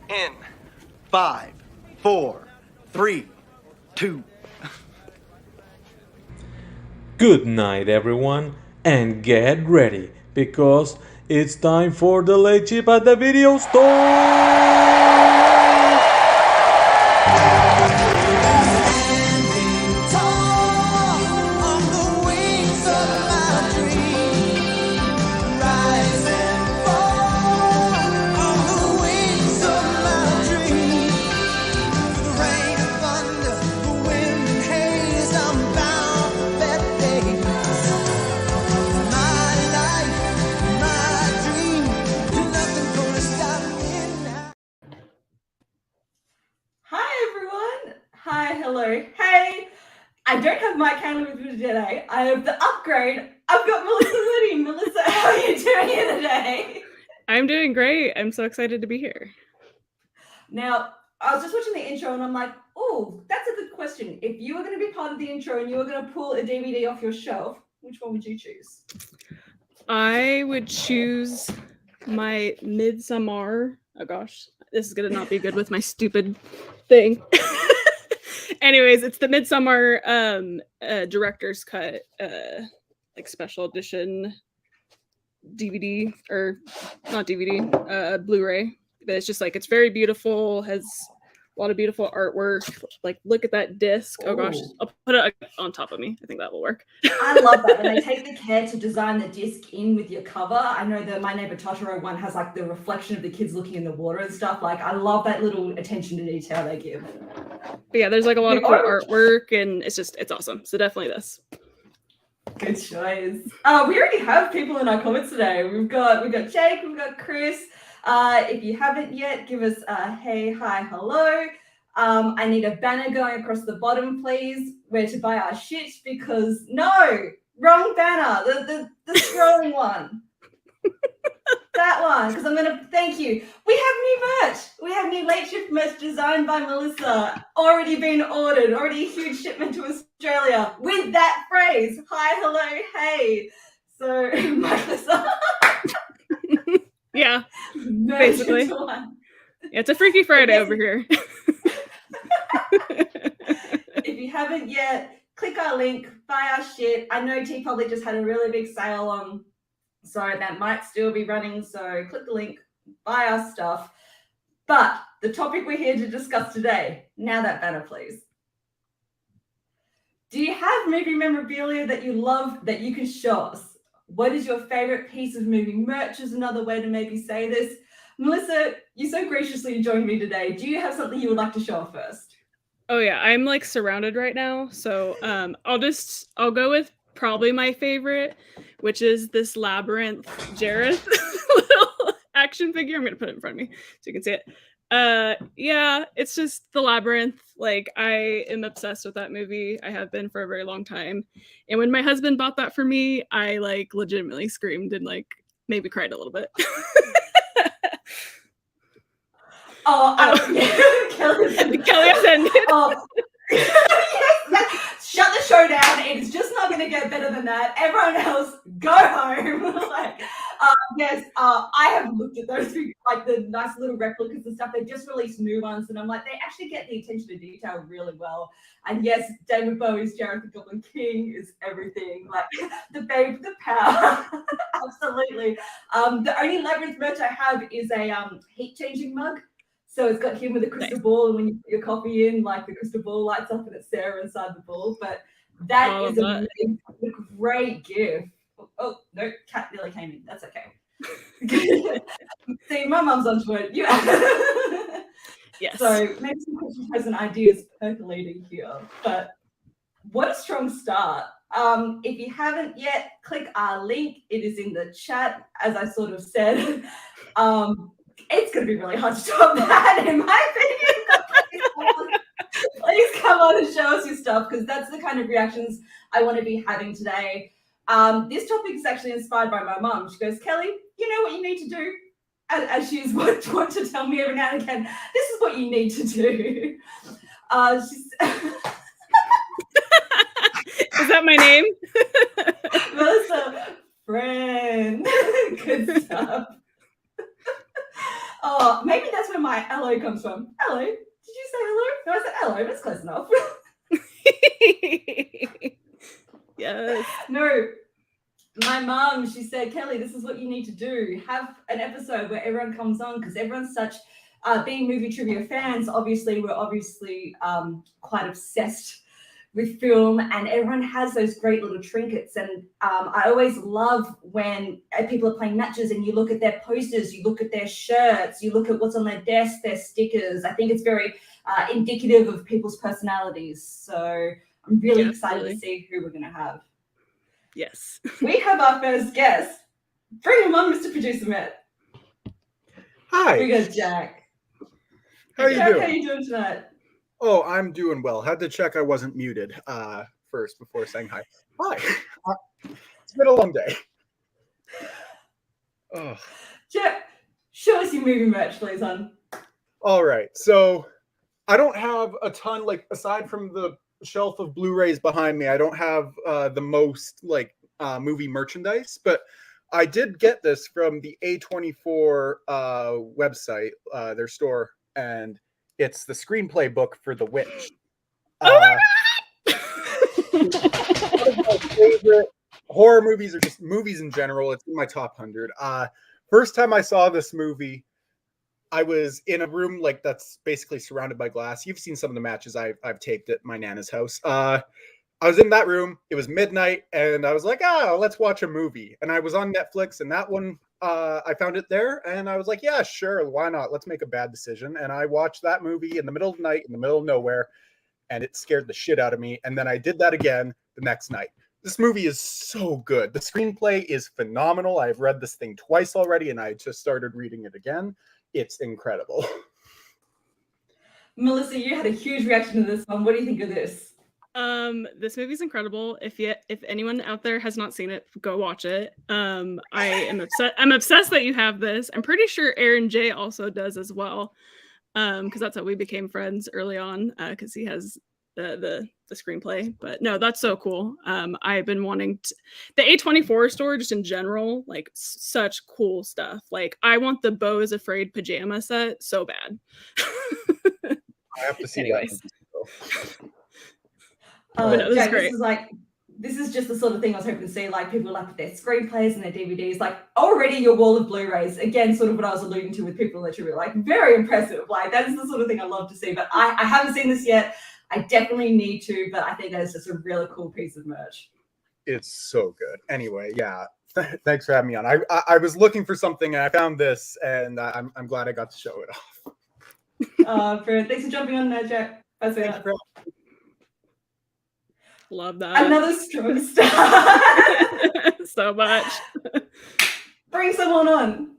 in 5, 4, 3, 2. Good night, everyone, and get ready because it's time for the late chip at the video store. Hi, hello, hey! I don't have Mike Hanley with me today. I have the upgrade. I've got Melissa Liddy. Melissa, how are you doing here today? I'm doing great. I'm so excited to be here. Now, I was just watching the intro and I'm like, oh, that's a good question. If you were going to be part of the intro and you were going to pull a DVD off your shelf, which one would you choose? I would choose my Midsommar. Oh gosh, this is gonna not be good with my stupid thing. Anyways, it's the Midsommar director's cut, like special edition DVD, or not DVD, Blu-ray. But it's just like, it's very beautiful, has a lot of beautiful artwork. Like, look at that disc. Oh gosh, I'll put it on top of me. I think that will work. I love that when they take the care to design the disc in with your cover. I know that My Neighbor Totoro one has like the reflection of the kids looking in the water and stuff. Like, I love that little attention to detail they give. But yeah, there's like a lot of cool artwork, and it's awesome. So definitely this. Good choice. We already have people in our comments today. We've got Jake, we've got Chris. If you haven't yet, give us a hey, hi, hello. I need a banner going across the bottom, please, where to buy our shit, because no, wrong banner, the scrolling one. That one, because I'm going to thank you. We have new merch. We have new late shift merch designed by Melissa, already been ordered, already a huge shipment to Australia with that phrase, hi, hello, hey. So, Melissa. Yeah, basically. Yeah, it's a Freaky Friday over here. If you haven't yet, click our link, buy our shit. I know TeePublic just had a really big sale on, so that might still be running. So click the link, buy our stuff. But the topic we're here to discuss today, now that banner, please. Do you have movie memorabilia that you love that you can show us? What is your favorite piece of movie merch is another way to maybe say this. Melissa, you so graciously joined me today. Do you have something you would like to show off first? Oh yeah, I'm like surrounded right now. So I'll go with probably my favorite, which is this Labyrinth Jareth little action figure. I'm gonna put it in front of me so you can see it. Yeah, it's just the Labyrinth. Like, I am obsessed with that movie. I have been for a very long time. And when my husband bought that for me, I like legitimately screamed and like maybe cried a little bit. Kelly attended. Yes. Shut the show down. It's just not going to get better than that. Everyone else, go home. Yes, I have looked at those, like the nice little replicas and stuff. They just released new ones, and I'm like, they actually get the attention to detail really well. And yes, David Bowie's Jareth the Goblin King is everything. Like the babe, the power. Absolutely. The only Labyrinth merch I have is a heat changing mug. So it's got him with a crystal ball, and when you put your coffee in, like the crystal ball lights up and it's Sarah inside the ball. But that is a great gift. Oh, no, cat nearly came in. That's okay. See, my mum's onto it. Yes. So maybe some question present ideas percolating here. But what a strong start. If you haven't yet, click our link. It is in the chat, as I sort of said. It's going to be really hard to top that, in my opinion. Please come on and show us your stuff, because that's the kind of reactions I want to be having today. This topic is actually inspired by my mum. She goes, Kelly, you know what you need to do? As she's want to tell me every now and again, this is what you need to do. Is that my name? Melissa, friend. Good stuff. Oh, maybe that's where my hello comes from. Hello. Did you say hello? No, I said hello. That's close enough. Yes. No, my mom, she said, Kelly, this is what you need to do. Have an episode where everyone comes on because everyone's such, being movie trivia fans, obviously, we're obviously quite obsessed with film, and everyone has those great little trinkets. And I always love when people are playing matches and you look at their posters, you look at their shirts, you look at what's on their desk, their stickers. I think it's very indicative of people's personalities. So I'm really excited to see who we're going to have. Yes. We have our first guest. Bring him on, Mr. Producer Matt. Hi. We got Jack. How are you doing? How are you doing tonight? Oh, I'm doing well. Had to check I wasn't muted first before saying hi. Hi. It's been a long day. Oh. Jack, show us your movie merch, please, hon. All right. So I don't have a ton, like, aside from the shelf of Blu-rays behind me, I don't have the most, like, movie merchandise, but I did get this from the A24 website, their store, and it's the screenplay book for The Witch. Oh my God! One of my favorite horror movies, or just movies in general. It's in my top 100. First time I saw this movie, I was in a room like that's basically surrounded by glass. You've seen some of the matches I've taped at my Nana's house. I was in that room. It was midnight, and I was like, let's watch a movie. And I was on Netflix, and that one, I found it there, and I was like, yeah, sure, why not? Let's make a bad decision. And I watched that movie in the middle of the night, in the middle of nowhere, and it scared the shit out of me. And then I did that again the next night. This movie is so good. The screenplay is phenomenal. I've read this thing twice already, and I just started reading it again. It's incredible. Melissa, you had a huge reaction to this one. What do you think of this? This movie's incredible. If anyone out there has not seen it, go watch it. I'm obsessed that you have this. I'm pretty sure Aaron J also does as well. Because that's how we became friends early on, because he has the screenplay. But no, that's so cool. I've been wanting the A24 store just in general, like such cool stuff. Like I want the Beau is Afraid pajama set so bad. I have to see Anyways. that. No, Jack, great. This is just the sort of thing I was hoping to see, like people like their screenplays and their DVDs, like already your wall of Blu-rays, again, sort of what I was alluding to with people that you were like, very impressive. Like that is the sort of thing I love to see, but I haven't seen this yet. I definitely need to, but I think that is just a really cool piece of merch. It's so good. Anyway, yeah, thanks for having me on. I was looking for something and I found this, and I'm glad I got to show it off. Brilliant. Thanks for jumping on there, Jack. Love that. Another strong start. So much. Bring someone on.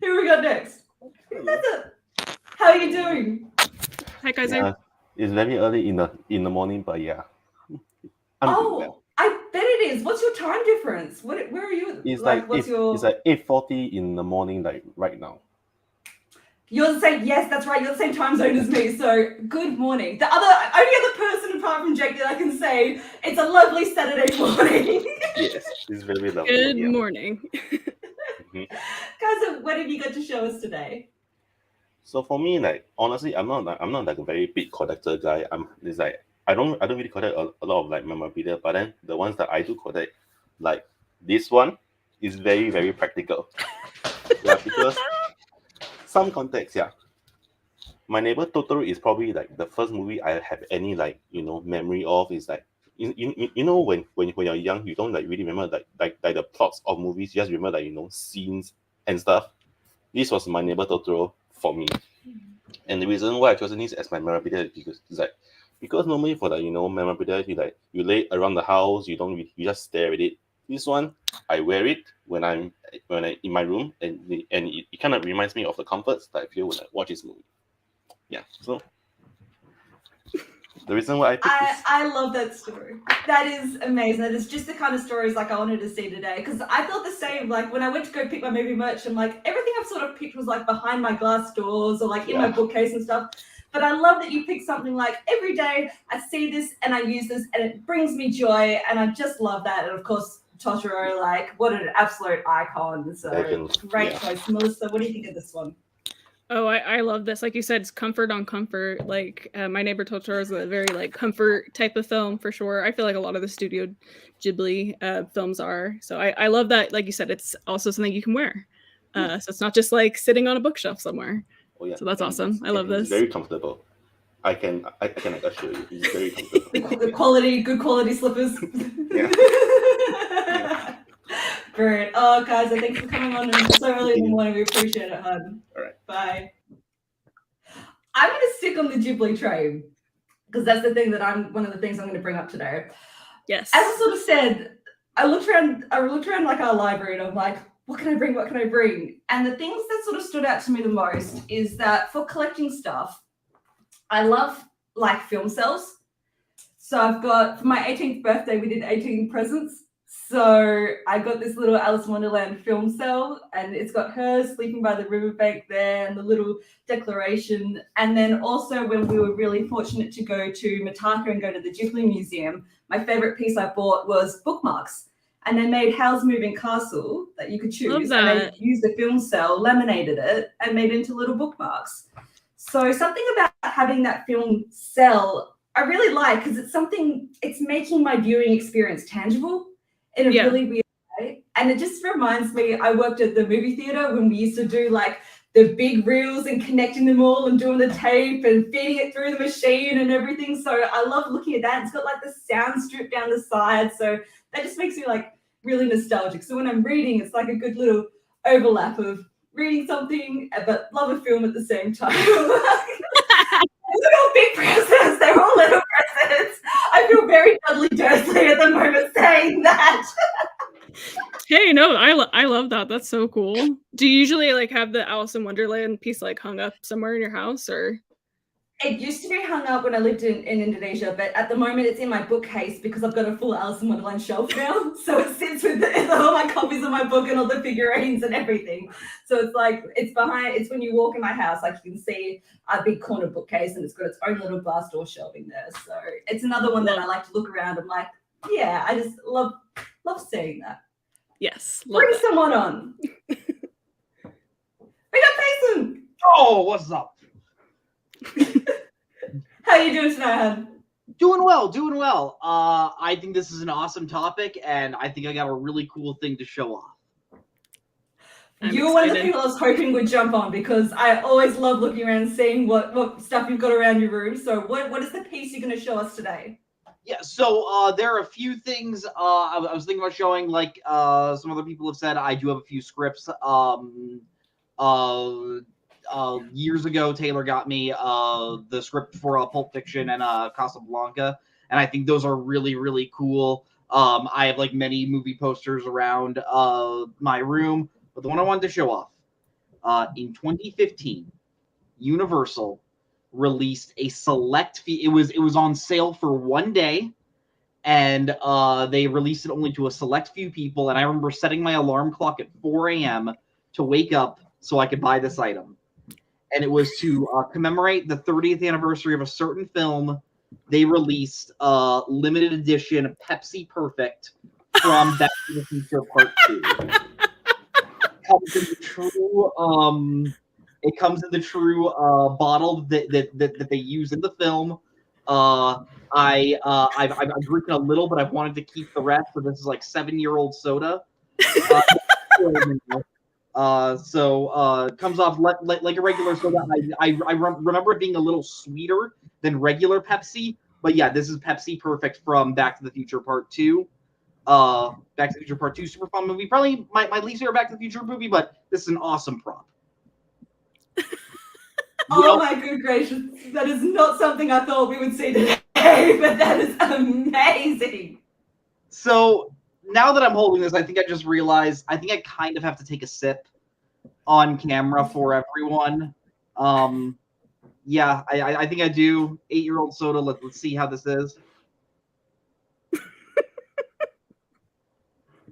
Who we got next? That's it. How are you doing? Hi, guys. Yeah, it's very early in the morning, but yeah. I bet it is. What's your time difference? Where are you? It's what's like 8:40 in the morning, like right now. You're the same. Yes, that's right. You're the same time zone as me. So good morning. The only other person apart from Jake that I can say it's a lovely Saturday morning. Yes, it's very lovely. Good morning. Guys, what have you got to show us today? So for me, like honestly, I'm not like a very big collector guy. I don't really collect a lot of like memorabilia, but then the ones that I do collect, like this one, is very, very practical. Yeah, because some context, yeah. My Neighbor Totoro is probably like the first movie I have any like memory of. Is like you know when you're young, you don't like really remember like the plots of movies. You just remember like scenes and stuff. This was My Neighbor Totoro for me, and the reason why I chosen this as my memorabilia is because normally for the memorabilia you lay it around the house, you just stare at it. This one I wear it when I'm in my room, and it kind of reminds me of the comforts that I feel when I watch this movie. Yeah, so the reason why I love that story. That is amazing. That is just the kind of stories like I wanted to see today, because I felt the same. Like when I went to go pick my movie merch, and like everything I've sort of picked was like behind my glass doors or like in my bookcase and stuff. But I love that you pick something like every day I see this and I use this and it brings me joy, and I just love that. And of course, Totoro, like what an absolute icon. So great choice. Melissa, what do you think of this one? Oh, I love this. Like you said, it's comfort on comfort. Like My Neighbor Totoro is a very like comfort type of film for sure. I feel like a lot of the Studio Ghibli films are. So I love that. Like you said, it's also something you can wear. So it's not just like sitting on a bookshelf somewhere. Oh yeah. So that's And awesome. I love it's this. very comfortable. I can like, assure you, it's very comfortable. The quality, good quality slippers. Yeah. Great. Oh, guys, thanks for coming on so early in the morning. We appreciate it, hon. All right. Bye. I'm going to stick on the Ghibli train because that's the thing that one of the things I'm going to bring up today. Yes. As I sort of said, I looked around like our library and I'm like, what can I bring? What can I bring? And the things that sort of stood out to me the most is that for collecting stuff, I love like film sales. So I've got, for my 18th birthday, we did 18 presents. So I got this little Alice in Wonderland film cell, and it's got her sleeping by the riverbank there and the little declaration. And then also when we were really fortunate to go to Mitaka and go to the Ghibli Museum, my favorite piece I bought was bookmarks. And they made Howl's Moving Castle that you could choose. Love And that. they used the film cell, laminated it, and made it into little bookmarks. So something about having that film cell I really like, because it's making my viewing experience tangible in a really weird way. And it just reminds me, I worked at the movie theater when we used to do like the big reels and connecting them all and doing the tape and feeding it through the machine and everything. So I love looking at that. It's got like the sound strip down the side. So that just makes me like really nostalgic. So when I'm reading, it's like a good little overlap of reading something, but love a film at the same time. They're all big presents. They're all little presents. I feel very Dudley Dursley at the moment saying that. Hey, no, I love that. That's so cool. Do you usually like have the Alice in Wonderland piece like hung up somewhere in your house, or? It used to be hung up when I lived in Indonesia, but at the moment it's in my bookcase because I've got a full Alice in Wonderland shelf now. So it sits with all my copies of my book and all the figurines and everything. So it's like, it's when you walk in my house, like you can see a big corner bookcase and it's got its own little glass door shelving there. So it's another one that I like to look around. I'm like, yeah, I just love seeing that. Yes. Bring someone on. We got Payson. Oh, what's up? How are you doing tonight, hon? Doing well. I think this is an awesome topic, and I think I got a really cool thing to show off. You were one of the people I was hoping would jump on because I always love looking around and seeing what stuff you've got around your room. So what is the piece you're going to show us today? Yeah, so there are a few things I was thinking about showing. Like some other people have said, I do have a few scripts. Years ago, Taylor got me the script for Pulp Fiction and Casablanca, and I think those are really, really cool. I have like many movie posters around my room, but the one I wanted to show off in 2015, Universal released a select fee. It was on sale for one day, and they released it only to a select few people. And I remember setting my alarm clock at 4 a.m. to wake up so I could buy this item. And it was to commemorate the 30th anniversary of a certain film. They released limited edition Pepsi Perfect from Back to the Future Part 2. It comes in the true bottle that they use in the film. I've drinking a little, but I've wanted to keep the rest. So this is like 7-year-old soda. Comes off like a regular soda. I remember it being a little sweeter than regular Pepsi, but yeah, this is Pepsi Perfect from Back to the Future Part 2. Back to the Future Part 2, super fun movie. Probably my least favorite Back to the Future movie, but this is an awesome prop. My good gracious, that is not something I thought we would see today, but that is amazing. So now that I'm holding this, I think I just realized I think I kind of have to take a sip on camera for everyone. Yeah, I think I do. 8-year-old soda. Let's see how this is.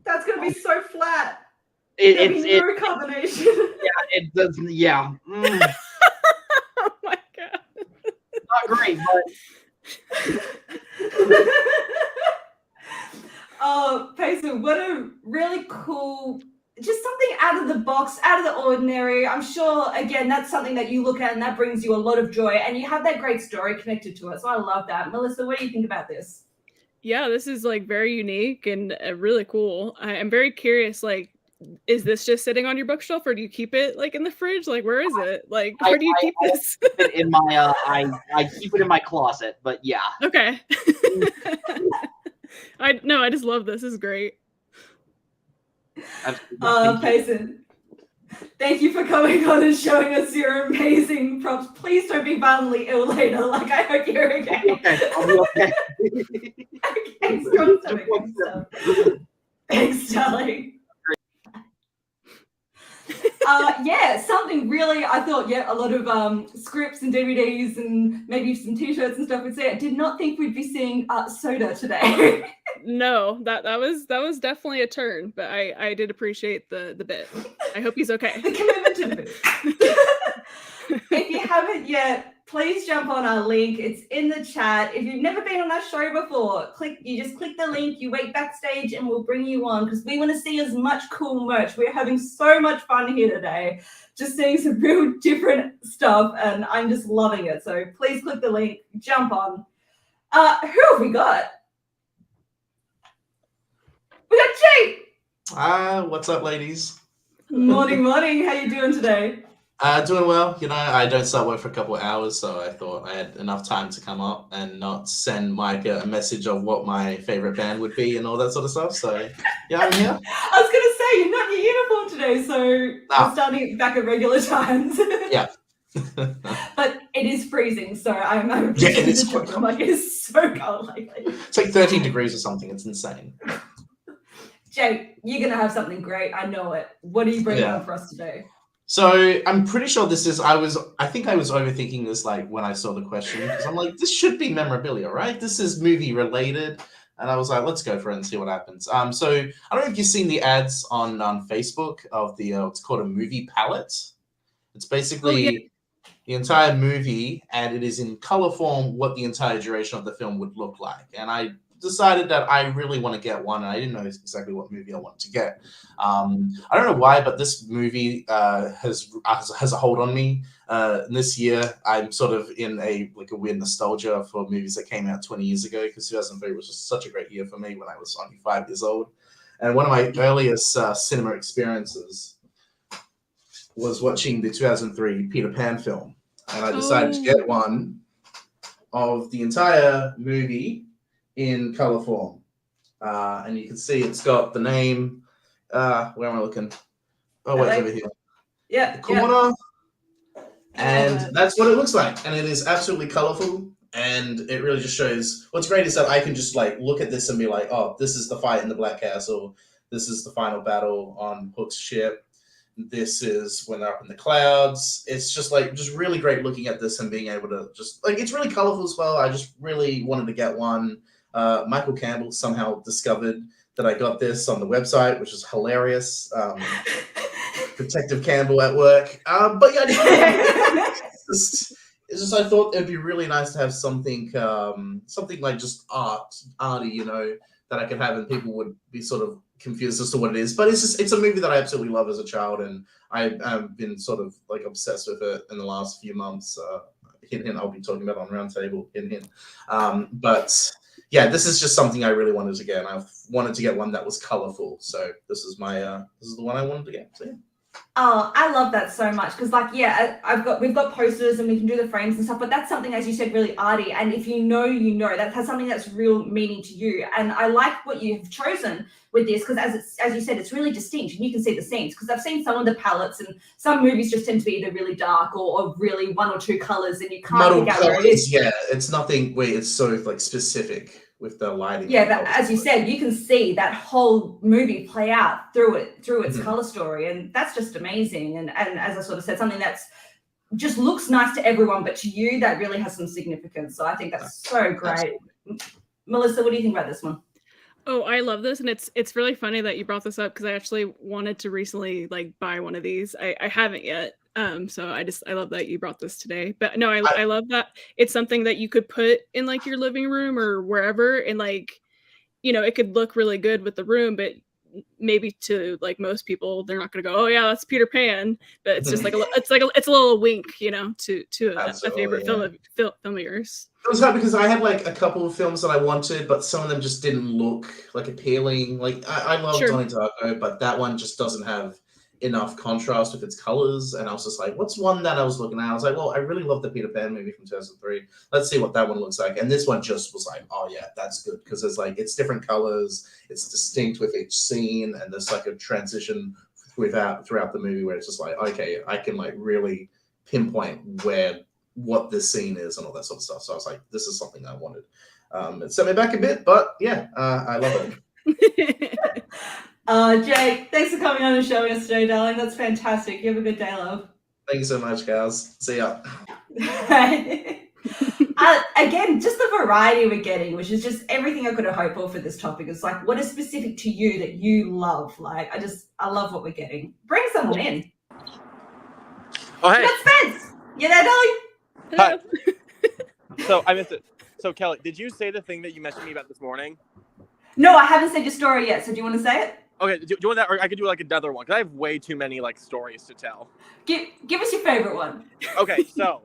That's gonna be so flat. It's no combination. Yeah, it doesn't. Yeah. Oh my god. Not great, but Payson, what a really cool, just something out of the box, out of the ordinary. I'm sure, again, that's something that you look at and that brings you a lot of joy, and you have that great story connected to it. So I love that. Melissa, what do you think about this? Yeah, this is like very unique and really cool. I'm very curious, like, is this just sitting on your bookshelf or do you keep it like in the fridge? Like, where is it? Like, where do you keep this? keep it in my I keep it in my closet, but yeah. Okay. I just love this. This is great. Payson, thank you for coming on and showing us your amazing props. Please don't be violently ill later. Like, I hope you're okay. Okay, I'll be okay. Okay, strong stomach and stuff. Thanks, darling. Yeah, something really, I thought, yeah, a lot of scripts and DVDs and maybe some t-shirts and stuff would say. I did not think we'd be seeing soda today. No, that was definitely a turn, but I did appreciate the bit. I hope he's okay. The commitment to the bit. If you haven't yet, please jump on our link. It's in the chat. If you've never been on our show before, you just click the link, you wait backstage, and we'll bring you on because we want to see as much cool merch. We're having so much fun here today, just seeing some real different stuff, and I'm just loving it. So please click the link, jump on. Who have we got? We got Jake. What's up, ladies? Morning. How you doing today? Doing well. You know, I don't start work for a couple of hours, so I thought I had enough time to come up and not send Mike a message of what my favorite band would be and all that sort of stuff. So, yeah, I'm here. I was going to say, you're not in your uniform today, so we're starting back at regular times. Yeah. But it is freezing, so I'm Yeah, it is quite I'm like, it is so cold lately. It's like 13 degrees or something. It's insane. Jake, you're going to have something great. I know it. What are you bringing on for us today? So I'm pretty sure this is, I think I was overthinking this like when I saw the question because I'm like, this should be memorabilia, right? This is movie related. And I was like, let's go for it and see what happens. So I don't know if you've seen the ads on Facebook of the, it's called a movie palette. It's basically the entire movie and it is in color form what the entire duration of the film would look like. And I decided that I really want to get one, and I didn't know exactly what movie I wanted to get. I don't know why, but this movie has a hold on me. This year, I'm sort of in a weird nostalgia for movies that came out 20 years ago because 2003 was just such a great year for me when I was only 5 years old. And one of my earliest cinema experiences was watching the 2003 Peter Pan film, and I decided to get one of the entire movie in color form, and you can see it's got the name. Where am I looking? Oh, wait, over here. Yeah, the corner, and that's what it looks like. And it is absolutely colorful, and it really just shows. What's great is that I can just like look at this and be like, oh, this is the fight in the Black Castle. This is the final battle on Hook's ship. This is when they're up in the clouds. It's just really great looking at this and being able to just like, it's really colorful as well. I just really wanted to get one. Michael Campbell somehow discovered that I got this on the website, which is hilarious. Detective Campbell at work. But yeah, it's just I thought it'd be really nice to have something like just arty, you know, that I could have and people would be sort of confused as to what it is. But it's a movie that I absolutely love as a child, and I've been sort of like obsessed with it in the last few months. Hint, I'll be talking about on Roundtable. Hint. But yeah, this is just something I really wanted to get. And I wanted to get one that was colorful. So this is the one I wanted to get. So yeah. Oh, I love that so much because, like, yeah, we've got posters and we can do the frames and stuff, but that's something, as you said, really arty. And if you know, that has something that's real meaning to you. And I like what you've chosen with this because, as you said, it's really distinct and you can see the scenes. Because I've seen some of the palettes and some movies just tend to be either really dark or really one or two colors, and you can't pick out where it is. Yeah, it's nothing where it's so like specific with the lighting. Yeah, but as you said, you can see that whole movie play out through its color story, and that's just amazing. And as I sort of said, something that's just looks nice to everyone, but to you, that really has some significance. So I think that's so great. Absolutely. Melissa, what do you think about this one? Oh, I love this, and it's really funny that you brought this up because I actually wanted to recently like buy one of these. I haven't yet. So I love that you brought this today. But no, I love that it's something that you could put in like your living room or wherever, and like, you know, it could look really good with the room, but maybe to like most people, they're not gonna go, oh yeah, that's Peter Pan, but it's just like it's a little wink, you know, to a favorite film of yours. It was hard because I had like a couple of films that I wanted, but some of them just didn't look like appealing. Like I love Donnie Darko, but that one just doesn't have enough contrast with its colors. And I was just like, what's one that I was looking at? I was like, well, I really love the Peter Pan movie from 2003. Let's see what that one looks like. And this one just was like, oh yeah, that's good, because it's like it's different colors, it's distinct with each scene, and there's like a transition throughout the movie where it's just like, okay, I can like really pinpoint what this scene is and all that sort of stuff. So I was like, this is something I wanted. It set me back a bit, but yeah, I love it. Jake, thanks for coming on and showing us today, darling. That's fantastic. You have a good day, love. Thank you so much, guys. See ya. Again, just the variety we're getting, which is just everything I could have hoped for this topic. It's like, what is specific to you that you love? Like, I love what we're getting. Bring someone in. Oh, hey. You got Spence. You there, darling? Hi. So I missed it. So Kelly, did you say the thing that you messaged me about this morning? No, I haven't said your story yet. So do you want to say it? Okay, do you want that, or I could do like another one because I have way too many like stories to tell. Give us your favorite one. Okay, so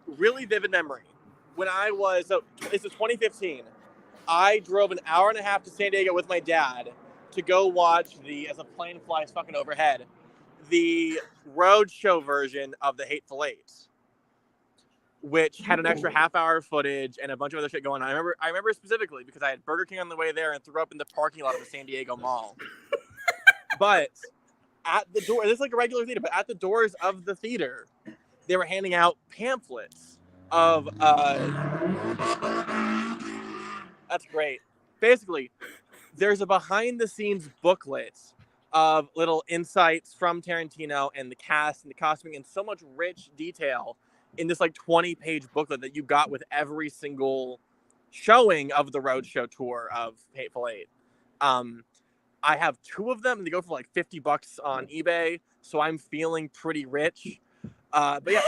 really vivid memory. When this is 2015. I drove an hour and a half to San Diego with my dad to go watch as a plane flies fucking overhead, the roadshow version of The Hateful Eight, which had an extra half-hour of footage and a bunch of other shit going on. I remember specifically because I had Burger King on the way there and threw up in the parking lot of the San Diego Mall. But at the door, this is like a regular theater, but at the doors of the theater, they were handing out pamphlets of that's great. Basically, there's a behind-the-scenes booklet of little insights from Tarantino and the cast and the costuming and so much rich detail in this like 20-page booklet that you got with every single showing of the roadshow tour of Hateful Eight. I have 2 of them, and they go for like $50 on eBay, so I'm feeling pretty rich. But yeah,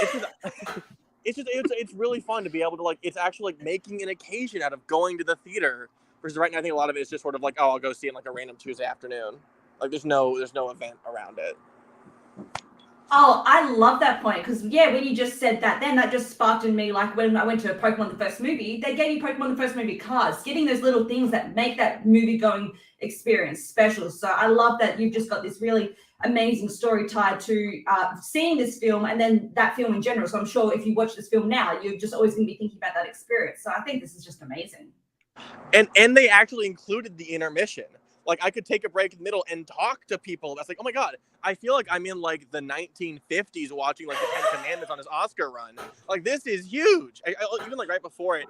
it's really fun to be able to like, it's actually like making an occasion out of going to the theater. Versus right now, I think a lot of it is just sort of like, oh, I'll go see it like a random Tuesday afternoon. Like there's no event around it. Oh, I love that point because, yeah, when you just said that, then that just sparked in me, like when I went to Pokemon the First Movie, they gave you Pokemon the First Movie cards, getting those little things that make that movie-going experience special. So I love that you've just got this really amazing story tied to seeing this film and then that film in general. So I'm sure if you watch this film now, you're just always going to be thinking about that experience. So I think this is just amazing. And they actually included the intermission. Like, I could take a break in the middle and talk to people. That's like, oh my God, I feel like I'm in like the 1950s watching like the Ten Commandments on his Oscar run. Like, this is huge. Even like right before it,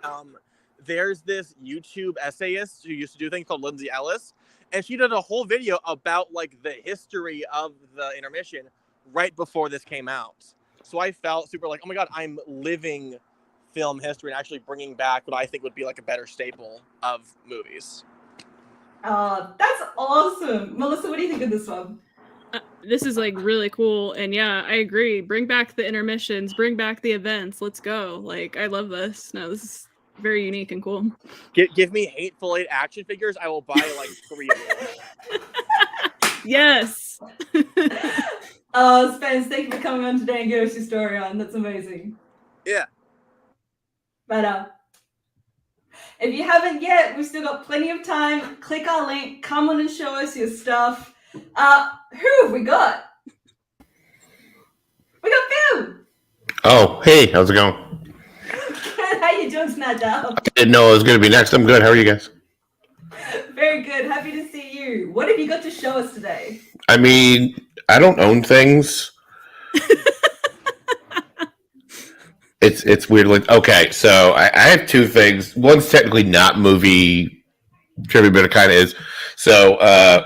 there's this YouTube essayist who used to do things called Lindsay Ellis. And she did a whole video about like the history of the intermission right before this came out. So I felt super like, oh my God, I'm living film history and actually bringing back what I think would be like a better staple of movies. That's awesome. Melissa, what do you think of this one? This is like really cool. And yeah, I agree. Bring back the intermissions, bring back the events. Let's go. Like, I love this. No, this is very unique and cool. Give me Hateful Eight action figures. I will buy like 3 of them. Yes. Spence, thank you for coming on today and giving us your story on. That's amazing. Yeah. But if you haven't yet, we've still got plenty of time. Click our link, come on and show us your stuff. Who have we got? We got Phil. Oh, hey, how's it going? Good. How you doing, Snadell? I didn't know it was going to be next. I'm good. How are you guys? Very good. Happy to see you. What have you got to show us today? I mean, I don't own things. It's weird. Like, okay, so I have 2 things. One's technically not movie trivia, but it kind of is. So,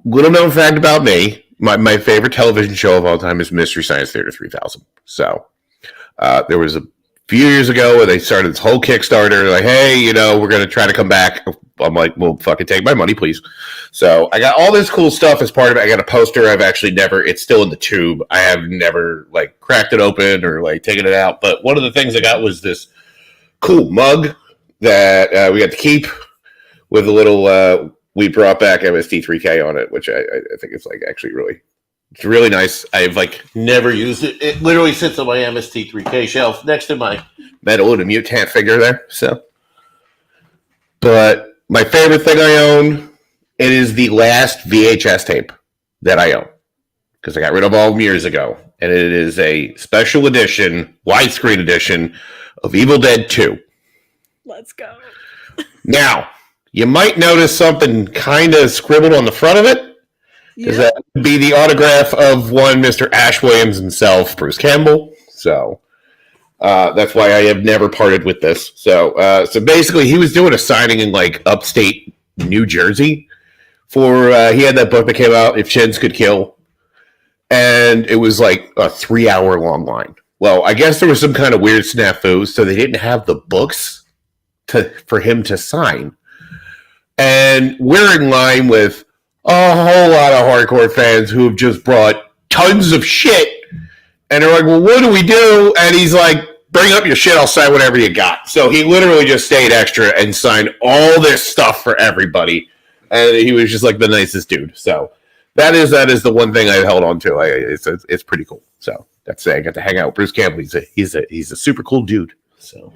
little known fact about me: my favorite television show of all time is Mystery Science Theater 3000. So, there was a few years ago where they started this whole Kickstarter, like, hey, we're going to try to come back. I'm like, well, fucking take my money, please. So I got all this cool stuff as part of it. I got a poster. I've actually it's still in the tube. I have never like cracked it open or like taken it out. But one of the things I got was this cool mug that we got to keep with a little we brought back MST3K on it, which I think it's like actually it's really nice. I've like never used it. It literally sits on my MST3K shelf next to my Metal and a Mutant figure there. So, but my favorite thing I own, it is the last VHS tape that I own because I got rid of all of them years ago, and it is a special edition, widescreen edition of Evil Dead 2. Let's go. Now, you might notice something kind of scribbled on the front of it. Because that would be the autograph of one Mr. Ash Williams himself, Bruce Campbell. So that's why I have never parted with this. So basically, he was doing a signing in like upstate New Jersey for he had that book that came out, If Chins Could Kill, and it was like a 3-hour long line. Well, I guess there was some kind of weird snafu, so they didn't have the books for him to sign, and we're in line with a whole lot of hardcore fans who have just brought tons of shit. And they're like, well, what do we do? And he's like, bring up your shit. I'll sign whatever you got. So he literally just stayed extra and signed all this stuff for everybody. And he was just like the nicest dude. So that is the one thing I've held on to. It's pretty cool. So that's it. I got to hang out with Bruce Campbell. He's a super cool dude. So.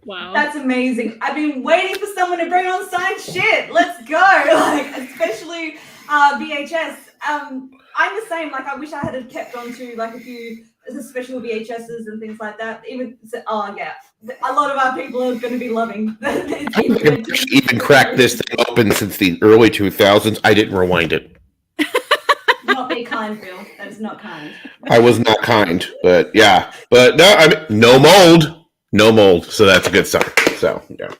Wow, that's amazing. I've been waiting for someone to bring on signed shit. Let's go. Like, especially VHS. I'm the same. Like, I wish I had kept on to like a few special VHSs and things like that. Even a lot of our people are going to be loving. I've even cracked this thing open since the early 2000s. I didn't rewind it. Not be kind, Bill. That is not kind. I was not kind, but yeah. But no, I mean, no mold, so that's a good sign. So yeah.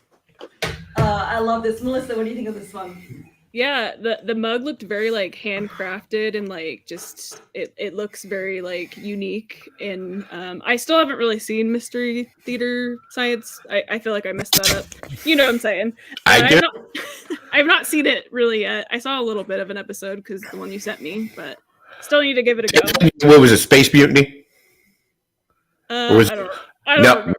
I love this, Melissa. What do you think of this one? Yeah, the mug looked very like handcrafted and like just it looks very like unique. And I still haven't really seen Mystery Theater Science. I feel like I messed that up. You know what I'm saying? I've not seen it really yet. I saw a little bit of an episode because the one you sent me, but still need to give it a go. What was it? Space Mutiny? I don't know. No,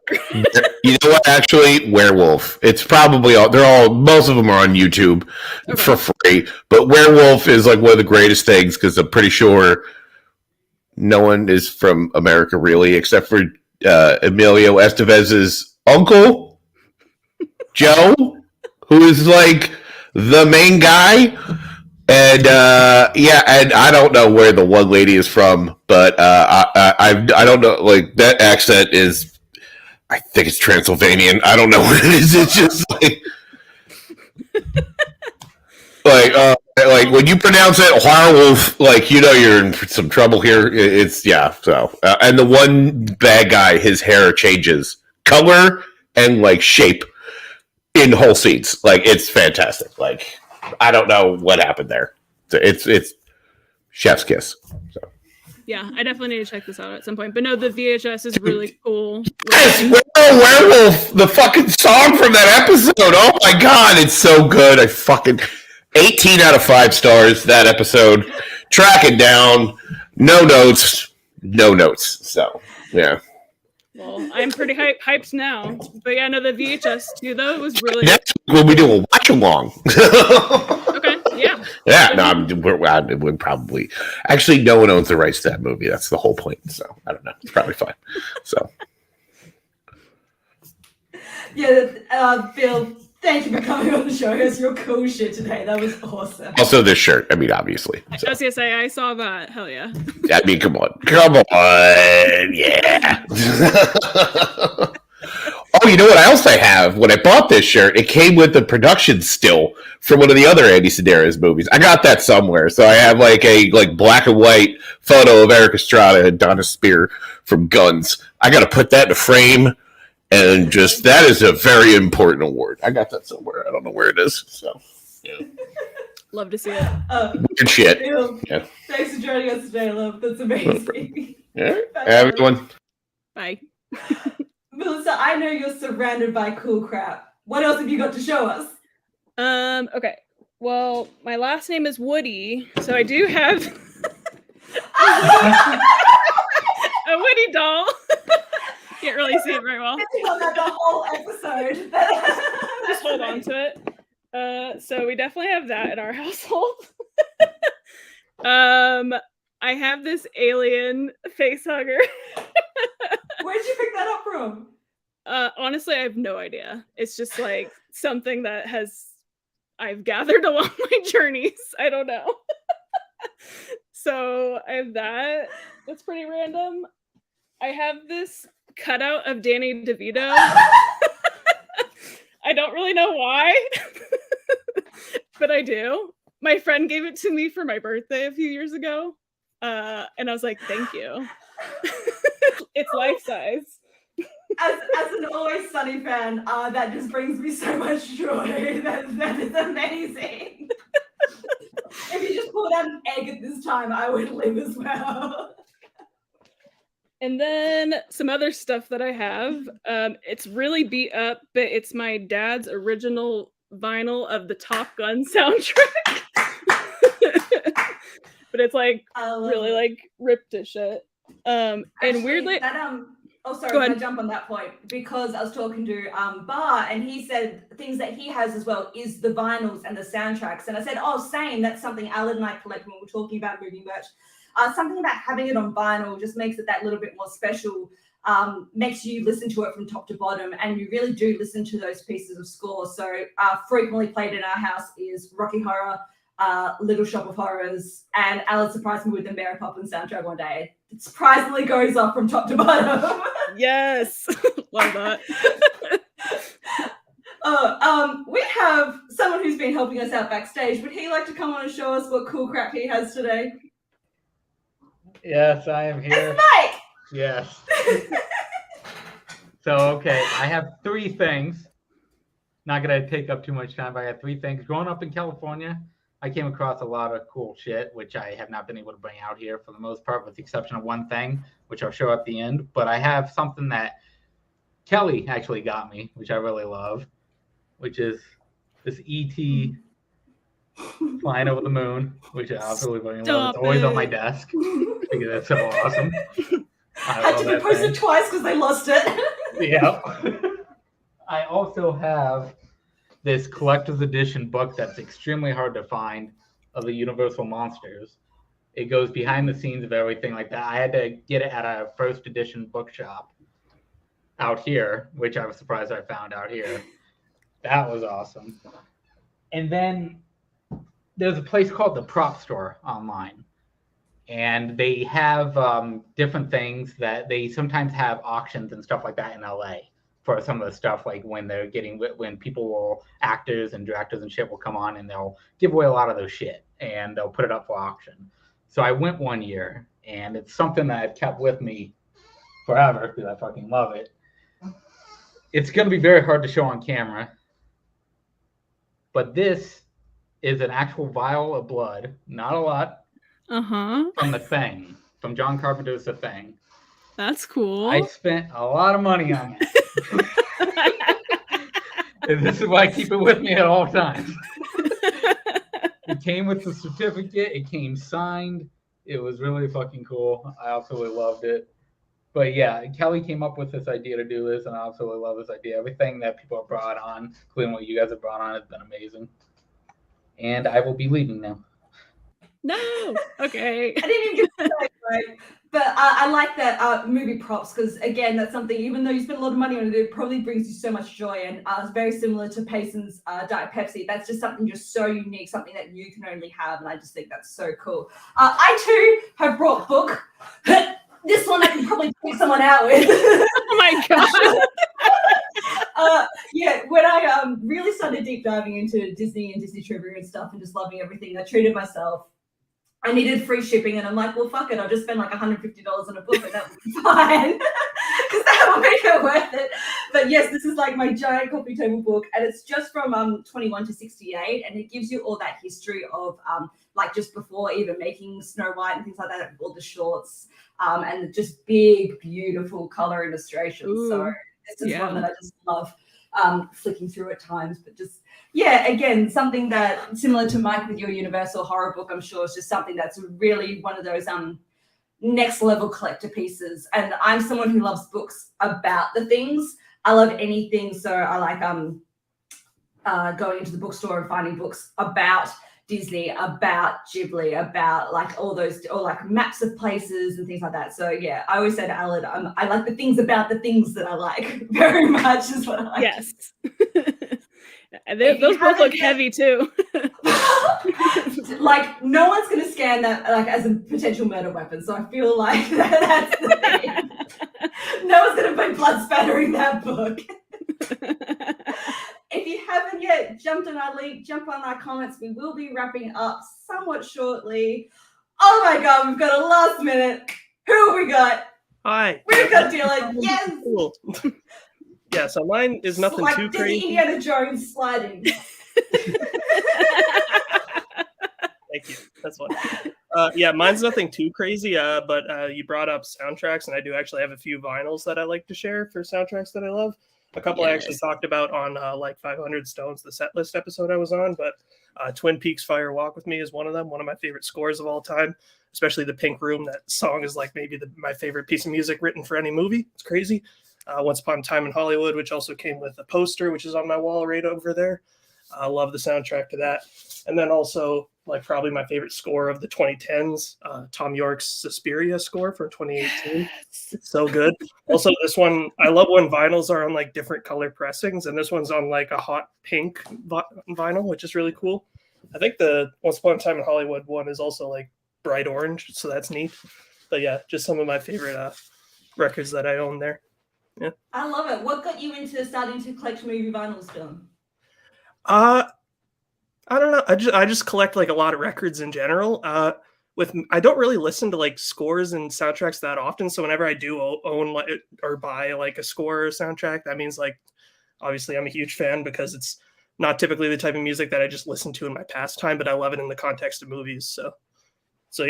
you know what? Actually, Werewolf. It's probably most of them are on YouTube for free. But Werewolf is like one of the greatest things because I'm pretty sure no one is from America really, except for Emilio Estevez's uncle, Joe, who is like the main guy. And and I don't know where the one lady is from, but I don't know. Like that accent is. I think it's Transylvanian. I don't know what it is. It's just like when you pronounce it werewolf, like you know you're in some trouble here. It's So and the one bad guy, his hair changes color and like shape in whole scenes. Like it's fantastic. Like I don't know what happened there. It's chef's kiss. So. Yeah, I definitely need to check this out at some point. But no, the VHS is really cool. Yes, Werewolf, the fucking song from that episode. Oh my god, it's so good. I fucking 18 out of 5 stars that episode. Track it down. No notes. So yeah. Well, I'm pretty hyped now. But yeah, no, the VHS too though, it was really Next week when we do a watch along. Okay, yeah. Yeah, no, we're probably actually no one owns the rights to that movie. That's the whole point. So I don't know. It's probably fine. So yeah, Bill, thank you for coming on the show. Here's your cool shit today. That was awesome. Also, this shirt. I mean, obviously. So. I was gonna say I saw that. Hell yeah. I mean, come on, yeah. Oh, you know what else I have? When I bought this shirt, it came with the production still from one of the other Andy Sedaris movies. I got that somewhere, so I have like a black and white photo of Eric Estrada and Donna Spear from Guns. I got to put that in a frame, and just that is a very important award. I got that somewhere. I don't know where it is. So, yeah. Love to see it. Weird shit. Bill, yeah. Thanks for joining us today, love. That's amazing. Yeah. Everyone. Bye. Melissa, I know you're surrounded by cool crap. What else have you got to show us? Okay. Well, my last name is Woody, so I do have a Woody doll. Can't really see it very well. On that the whole episode. Just hold on to it. So we definitely have that in our household. I have this alien face hugger. Where'd you pick that up from? Honestly, I have no idea. It's just like something that I've gathered along my journeys. I don't know. So I have that. That's pretty random. I have this cutout of Danny DeVito. I don't really know why, but I do. My friend gave it to me for my birthday a few years ago, and I was like, "Thank you." It's life size. As an Always Sunny fan, that just brings me so much joy. That is amazing. If you just pulled out an egg at this time, I would live as well. And then some other stuff that I have. It's really beat up, but it's my dad's original vinyl of the Top Gun soundtrack. But it's like really like ripped to shit. And Actually, weirdly, oh sorry, Go I'm ahead. gonna jump on that point because I was talking to Bar and he said things that he has as well is the vinyls and the soundtracks. And I said, oh, same. That's something Alan and I collect when we're talking about movie merch. Something about having it on vinyl just makes it that little bit more special. Makes you listen to it from top to bottom, and you really do listen to those pieces of score. So frequently played in our house is Rocky Horror, Little Shop of Horrors, and Alan surprised me with the Mary Poppins soundtrack one day. It surprisingly goes up from top to bottom. Yes, love that. We have someone who's been helping us out backstage. Would he like to come on and show us what cool crap he has today? Yes, I am here. It's Mike! Yes. So, okay, I have 3 things. Not going to take up too much time, but I got 3 things. Growing up in California, I came across a lot of cool shit, which I have not been able to bring out here for the most part, with the exception of one thing, which I'll show at the end. But I have something that Kelly actually got me, which I really love, which is this E.T. flying over the moon, which I absolutely fucking love. It's always on my desk because that's so awesome. I had to post it twice because they lost it. Yeah. I also have this collector's edition book that's extremely hard to find of the Universal Monsters. It goes behind the scenes of everything like that. I had to get it at a first edition bookshop out here, which I was surprised I found out here. That was awesome. And then there's a place called the Prop Store online. And they have different things that they sometimes have auctions and stuff like that in LA for some of the stuff, like when people will, actors and directors and shit will come on and they'll give away a lot of their shit and they'll put it up for auction. So I went one year, and it's something that I've kept with me forever because I fucking love it. It's going to be very hard to show on camera, but this is an actual vial of blood, not a lot, from The Thing, from John Carpenter's The Thing. That's cool. I spent a lot of money on it. And this is why I keep it with me at all times. It came with the certificate. It came signed. It was really fucking cool. I absolutely loved it. But yeah, Kelly came up with this idea to do this, and I absolutely love this idea. Everything that people have brought on, including what you guys have brought on, has been amazing. And I will be leaving now. No. Okay. I didn't even get to say, right? But I like that movie props because, again, that's something, even though you spend a lot of money on it, it probably brings you so much joy. And it's very similar to Payson's Diet Pepsi. That's just something just so unique, something that you can only have. And I just think that's so cool. I, too, have brought book. This one I can probably take someone out with. Oh, my gosh. Yeah, when I really started deep diving into Disney and Disney trivia and stuff and just loving everything, I treated myself. I needed free shipping, and I'm like, well, fuck it. I'll just spend like $150 on a book, and that would be fine. Because that will make it worth it. But yes, this is like my giant coffee table book, and it's just from 21 to 68, and it gives you all that history of like just before even making Snow White and things like that, all the shorts, and just big, beautiful color illustrations. Ooh, so this is one that I just love flicking through at times, but just. Yeah, again, something that similar to Mike with your Universal horror book, I'm sure is just something that's really one of those next level collector pieces. And I'm someone who loves books about the things. I love anything, so I like going into the bookstore and finding books about Disney, about Ghibli, about like all those, or like maps of places and things like that. So yeah, I always say to Alan, I like the things about the things that I like very much is what I like. Yes. And those both look heavy too. Like no one's going to scan that like as a potential murder weapon. So I feel like that's the thing. No one's going to be blood spattering that book. If you haven't yet jumped on our link, jump on our comments. We will be wrapping up somewhat shortly. Oh my God, we've got a last minute. Who have we got? Hi. We've got Dylan. Yes. Cool. Yeah, so mine is nothing like too Disney crazy. Indiana Jones sliding. Thank you. That's fun. Yeah, mine's nothing too crazy. But you brought up soundtracks, and I do actually have a few vinyls that I like to share for soundtracks that I love. A couple I actually talked about on like 500 Stones, the set list episode I was on, but Twin Peaks Fire Walk with Me is one of them. One of my favorite scores of all time, especially the Pink Room. That song is like maybe my favorite piece of music written for any movie. It's crazy. Once Upon a Time in Hollywood, which also came with a poster, which is on my wall right over there. I love the soundtrack to that. And then also, like, probably my favorite score of the 2010s, Tom York's Suspiria score for 2018. Yes. It's so good. Also, this one, I love when vinyls are on, like, different color pressings, and this one's on, like, a hot pink vinyl, which is really cool. I think the Once Upon a Time in Hollywood one is also, like, bright orange, so that's neat. But, yeah, just some of my favorite records that I own there. Yeah. I love it. What got you into starting to collect movie vinyls, Dylan? I don't know. I just collect like a lot of records in general. I don't really listen to like scores and soundtracks that often. So whenever I do own like or buy like a score or soundtrack, that means like obviously I'm a huge fan because it's not typically the type of music that I just listen to in my pastime, but I love it in the context of movies. So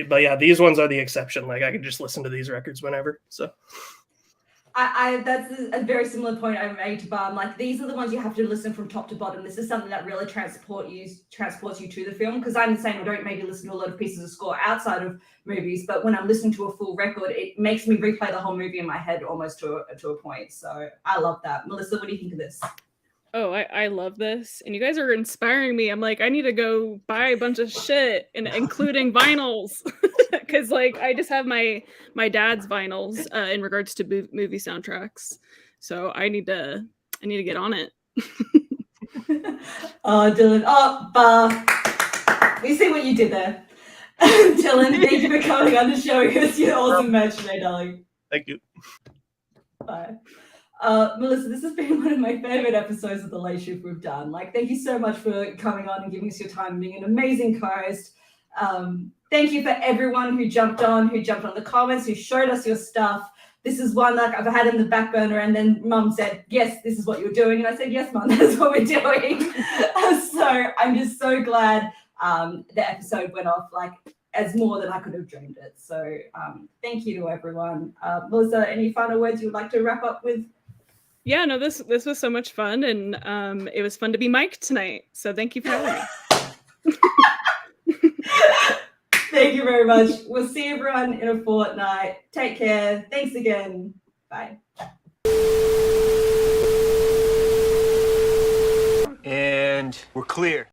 but yeah, these ones are the exception. Like I can just listen to these records whenever. So. That's a very similar point I made to Barb. Like these are the ones you have to listen from top to bottom. This is something that really transports you to the film. Because I'm the same. I don't maybe listen to a lot of pieces of score outside of movies, but when I'm listening to a full record, it makes me replay the whole movie in my head almost to a point. So I love that. Melissa, what do you think of this? Oh, I love this. And you guys are inspiring me. I'm like, I need to go buy a bunch of shit, including vinyls. Because like I just have my dad's vinyls in regards to movie soundtracks. So I need to get on it. Oh, Dylan. Oh, Bar. We see what you did there. Dylan, thank you for coming on the show. Because you're awesome merch today, darling. Thank you. Bye. Melissa, this has been one of my favorite episodes of The Late Shift we've done. Like, thank you so much for coming on and giving us your time and being an amazing co-host. Thank you for everyone who jumped on the comments, who showed us your stuff. This is one like I've had in the back burner, and then Mum said, yes, this is what you're doing. And I said, yes, Mum, that's what we're doing. So I'm just so glad the episode went off like as more than I could have dreamed it. So thank you to everyone. Melissa, any final words you would like to wrap up with? Yeah, no, this was so much fun, and it was fun to be mic'd tonight. So thank you for having me. Thank you very much. We'll see everyone in a fortnight. Take care. Thanks again. Bye. And we're clear.